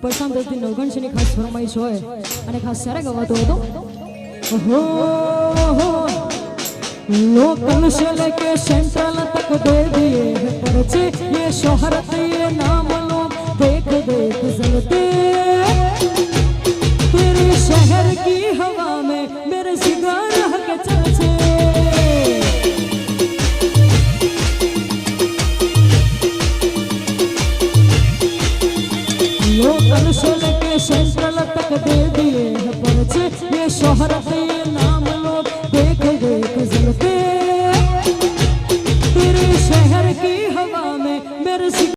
પ્રશાંત નવગણસિંહની ખાસ ફરમાઈશ હોય અને ખાસ સારા ગવાતો હતો लोकल से लेके सेंट्रल तक दे दिए हैं पर्चे ये शोहरत ये नाम लोग देख देख जलते तेरे शहर की हवा में मेरे सिगार के चर्चे लोकल से लेके सेंट्रल तक दे